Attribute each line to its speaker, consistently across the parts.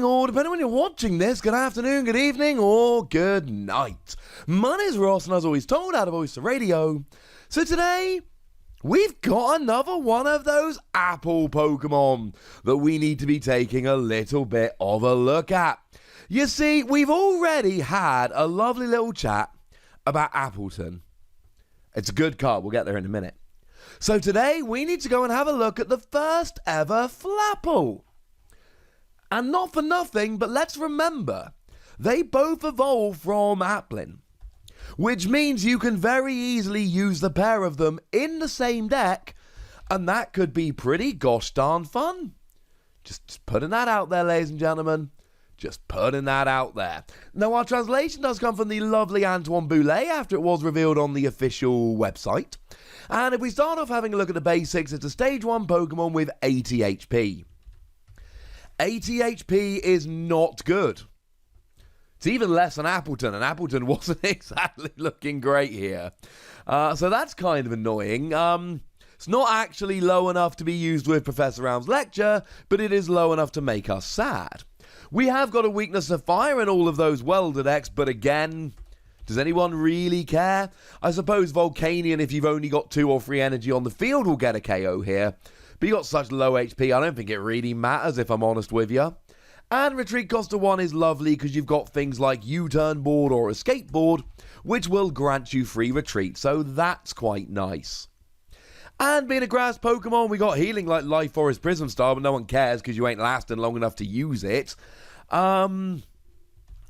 Speaker 1: or depending on when you're watching this, good afternoon, good evening, or good night. My name's Ross, and as always told out of Oyster Radio. So today, we've got another one of those Apple Pokemon that we need to be taking a little bit of a look at. You see, we've already had a lovely little chat about Appleton. It's a good card, we'll get there in a minute. So today, we need to go and have a look at the first ever Flapple. And not for nothing, but let's remember, they both evolved from Applin, which means you can very easily use the pair of them in the same deck, and that could be pretty gosh darn fun. Just putting that out there, ladies and gentlemen. Just putting that out there. Now, our translation does come from the lovely Antoine Boulet after it was revealed on the official website. And if we start off having a look at the basics, it's a Stage 1 Pokemon with 80 HP. 80 HP is not good. It's even less than Appleton, and Appleton wasn't exactly looking great here. So that's kind of annoying. It's not actually low enough to be used with Professor Round's lecture, but it is low enough to make us sad. We have got a weakness of fire in all of those welder decks, but again, does anyone really care? I suppose Volcanion, if you've only got 2 or 3 energy on the field, will get a KO here. But you got such low HP, I don't think it really matters, if I'm honest with you. And Retreat Cost of 1 is lovely because you've got things like U-Turn Board or Escape Board, which will grant you free retreat, so that's quite nice. And being a grass Pokemon, we got healing like Life Forest Prism Star, but no one cares because you ain't lasting long enough to use it. We got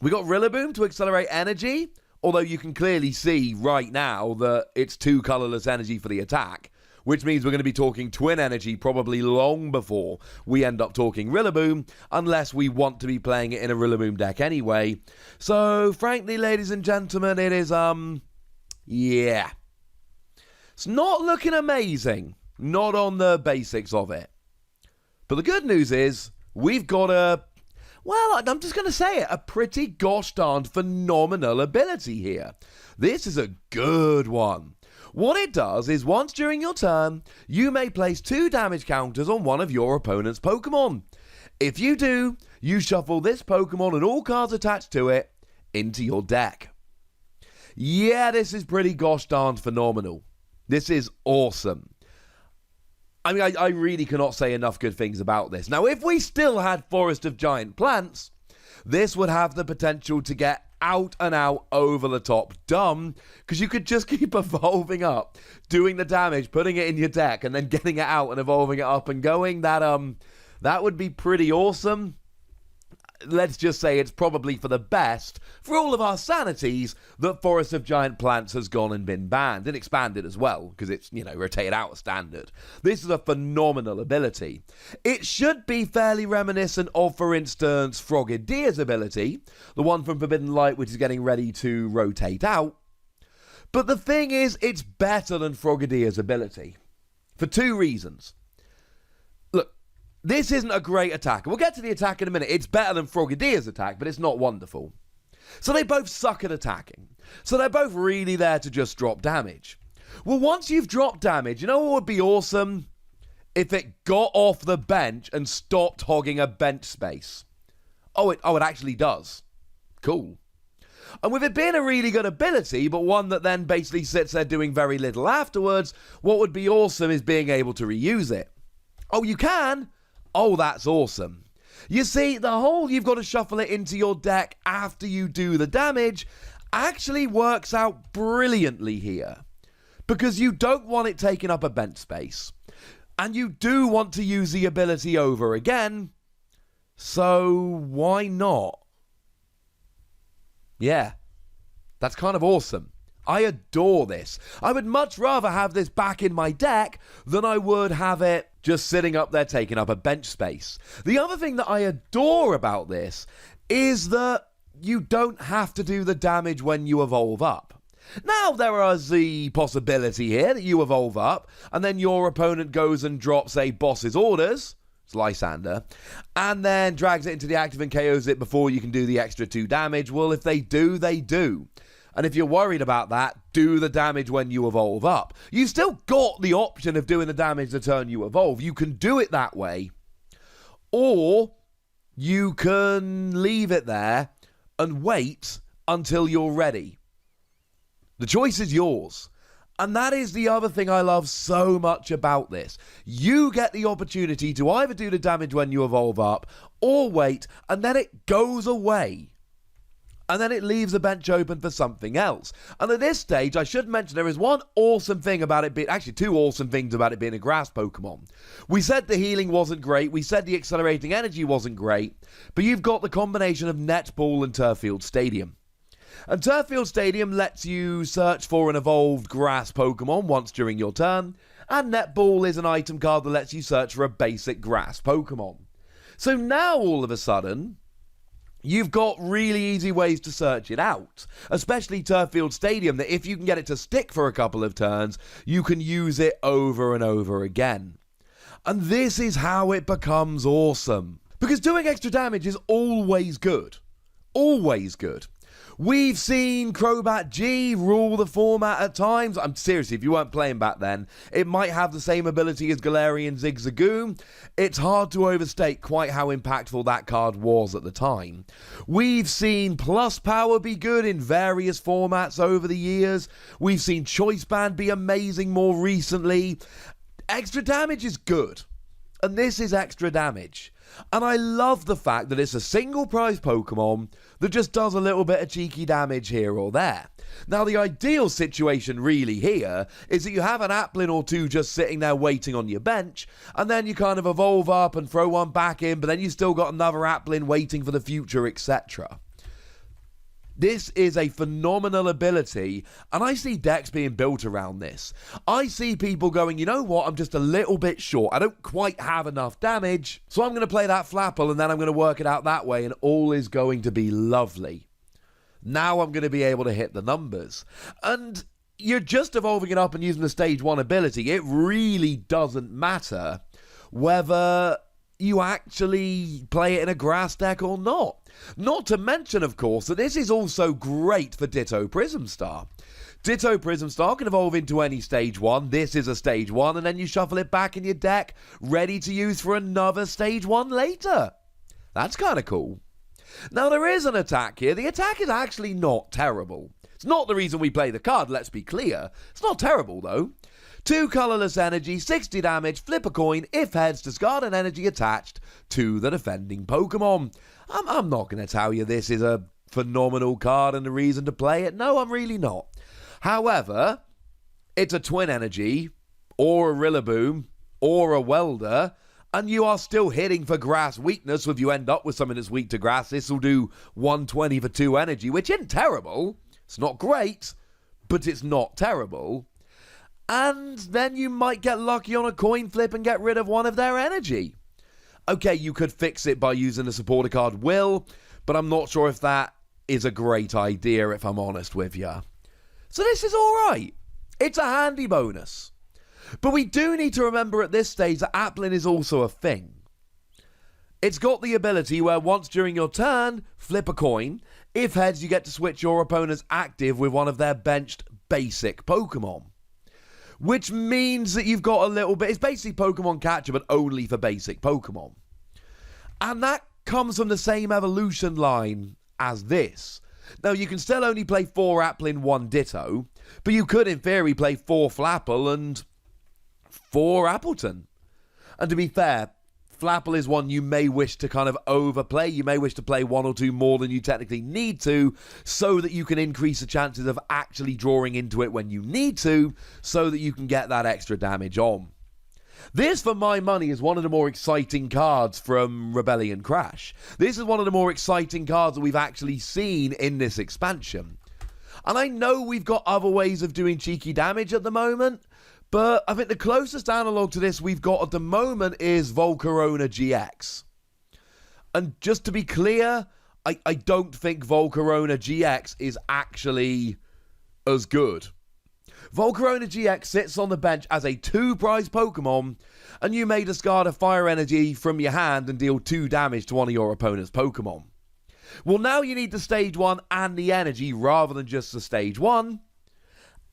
Speaker 1: Rillaboom to accelerate energy, although you can clearly see right now that it's 2 colorless energy for the attack, which means we're going to be talking twin energy probably long before we end up talking Rillaboom, unless we want to be playing it in a Rillaboom deck anyway. So, frankly, ladies and gentlemen, it is, yeah. It's not looking amazing. Not on the basics of it. But the good news is, we've got I'm just going to say it, a pretty gosh darned phenomenal ability here. This is a good one. What it does is once during your turn, you may place 2 damage counters on one of your opponent's Pokemon. If you do, you shuffle this Pokemon and all cards attached to it into your deck. Yeah, this is pretty gosh darned phenomenal. This is awesome. I mean, I really cannot say enough good things about this. Now, if we still had Forest of Giant Plants, this would have the potential to get out and out over the top dumb, because you could just keep evolving up, doing the damage, putting it in your deck, and then getting it out and evolving it up and going. That would be pretty awesome. Let's just say it's probably for the best for all of our sanities that Forest of Giant Plants has gone and been banned and expanded as well, because it's, rotated out of standard. This is a phenomenal ability. It should be fairly reminiscent of, for instance, Frogadia's ability, the one from Forbidden Light, which is getting ready to rotate out. But the thing is, it's better than Frogadia's ability for 2 reasons. This isn't a great attack. We'll get to the attack in a minute. It's better than Frogadia's attack, but it's not wonderful. So they both suck at attacking. So they're both really there to just drop damage. Well, once you've dropped damage, you know what would be awesome? If it got off the bench and stopped hogging a bench space. Oh, it actually does. Cool. And with it being a really good ability, but one that then basically sits there doing very little afterwards, what would be awesome is being able to reuse it. Oh, you can? Oh, that's awesome. You see, the whole you've got to shuffle it into your deck after you do the damage actually works out brilliantly here. Because you don't want it taking up a bench space. And you do want to use the ability over again. So, why not? Yeah, that's kind of awesome. I adore this. I would much rather have this back in my deck than I would have it just sitting up there taking up a bench space. The other thing that I adore about this is that you don't have to do the damage when you evolve up. Now, there is the possibility here that you evolve up, and then your opponent goes and drops a boss's orders, it's Lysander, and then drags it into the active and KOs it before you can do the extra 2 damage. Well, if they do, they do. And if you're worried about that, do the damage when you evolve up. You've still got the option of doing the damage the turn you evolve. You can do it that way. Or you can leave it there and wait until you're ready. The choice is yours. And that is the other thing I love so much about this. You get the opportunity to either do the damage when you evolve up, or wait, and then it goes away. And then it leaves the bench open for something else. And at this stage, I should mention there is one awesome thing about it being, actually two awesome things about it being a grass Pokemon. We said the healing wasn't great, we said the accelerating energy wasn't great, but you've got the combination of Netball and Turffield Stadium. And Turffield Stadium lets you search for an evolved grass Pokemon once during your turn, and Netball is an item card that lets you search for a basic grass Pokemon. So now all of a sudden, you've got really easy ways to search it out, especially Turffield Stadium, that if you can get it to stick for a couple of turns, you can use it over and over again. And this is how it becomes awesome. Because doing extra damage is always good. Always good. We've seen Crobat G rule the format at times. I'm seriously, if you weren't playing back then, it might have the same ability as Galarian Zigzagoon. It's hard to overstate quite how impactful that card was at the time. We've seen Plus Power be good in various formats over the years. We've seen Choice Band be amazing more recently. Extra damage is good. And this is extra damage. And I love the fact that it's a single prize Pokemon that just does a little bit of cheeky damage here or there. Now, the ideal situation really here is that you have an Applin or two just sitting there waiting on your bench, and then you kind of evolve up and throw one back in, but then you still got another Applin waiting for the future, etc. This is a phenomenal ability, and I see decks being built around this. I see people going, you know what, I'm just a little bit short. I don't quite have enough damage, so I'm going to play that Flapple, and then I'm going to work it out that way, and all is going to be lovely. Now I'm going to be able to hit the numbers. And you're just evolving it up and using the Stage 1 ability. It really doesn't matter whether you actually play it in a grass deck or not. Not to mention, of course, that this is also great for Ditto Prism Star. Ditto Prism Star can evolve into any Stage 1. This is a Stage 1, and then you shuffle it back in your deck, ready to use for another Stage 1 later. That's kind of cool. Now, there is an attack here. The attack is actually not terrible. It's not the reason we play the card, let's be clear. It's not terrible, though. 2 colorless energy, 60 damage, flip a coin, if heads, discard an energy attached to the defending Pokemon. I'm not going to tell you this is a phenomenal card and a reason to play it. No, I'm really not. However, it's a twin energy, or a Rillaboom, or a Welder, and you are still hitting for grass weakness. So if you end up with something that's weak to grass, this will do 120 for 2 energy, which isn't terrible. It's not great, but it's not terrible. And then you might get lucky on a coin flip and get rid of one of their energy. Okay, you could fix it by using the supporter card Will, but I'm not sure if that is a great idea, if I'm honest with you. So this is alright. It's a handy bonus. But we do need to remember at this stage that Applin is also a thing. It's got the ability where once during your turn, flip a coin. If heads, you get to switch your opponent's active with one of their benched basic Pokemon. Which means that you've got a little bit... It's basically Pokemon Catcher, but only for basic Pokemon. And that comes from the same evolution line as this. Now, you can still only play 4 Applin, 1 Ditto, but you could, in theory, play 4 Flapple and 4 Appleton. And to be fair, Flapple is one you may wish to kind of overplay. You may wish to play 1 or 2 more than you technically need to, so that you can increase the chances of actually drawing into it when you need to, so that you can get that extra damage on. This, for my money, is one of the more exciting cards from Rebellion Crash. This is one of the more exciting cards that we've actually seen in this expansion. And I know we've got other ways of doing cheeky damage at the moment, but I think the closest analog to this we've got at the moment is Volcarona GX. And just to be clear, I don't think Volcarona GX is actually as good. Volcarona GX sits on the bench as a 2-prize Pokemon, and you may discard a fire energy from your hand and deal 2 damage to one of your opponent's Pokemon. Well, now you need the Stage 1 and the energy rather than just the Stage 1.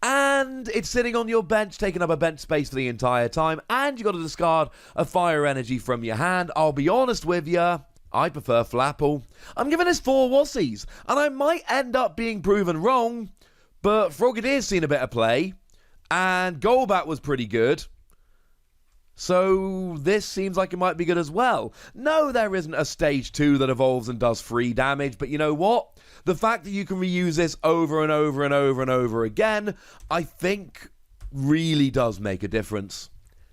Speaker 1: And it's sitting on your bench, taking up a bench space for the entire time, and you've got to discard a fire energy from your hand. I'll be honest with you, I prefer Flapple. I'm giving this 4 Wassies, and I might end up being proven wrong, but Froggedier's seen a bit of play, and Golbat was pretty good. So this seems like it might be good as well. No, there isn't a stage 2 that evolves and does 3 damage, but you know what? The fact that you can reuse this over and over and over and over again, I think really does make a difference.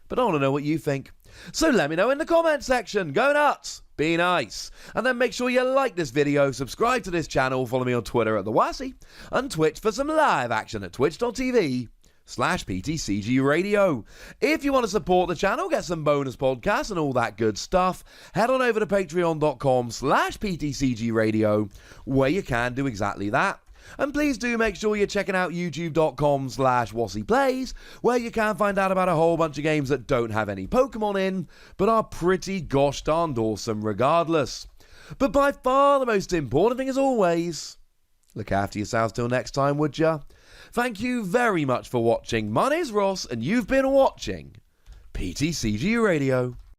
Speaker 1: But I want to know what you think. So let me know in the comment section. Go nuts. Be nice. And then make sure you like this video, subscribe to this channel, follow me on Twitter at @TheWassie, and Twitch for some live action at twitch.tv/PTCGRadio. If you want to support the channel, get some bonus podcasts and all that good stuff, head on over to patreon.com/PTCGRadio, where you can do exactly that. And please do make sure you're checking out youtube.com/WassiePlays, where you can find out about a whole bunch of games that don't have any Pokemon in, but are pretty gosh darned awesome regardless. But by far the most important thing as always, look after yourselves till next time, would ya? Thank you very much for watching. My name's Ross, and you've been watching PTCG Radio.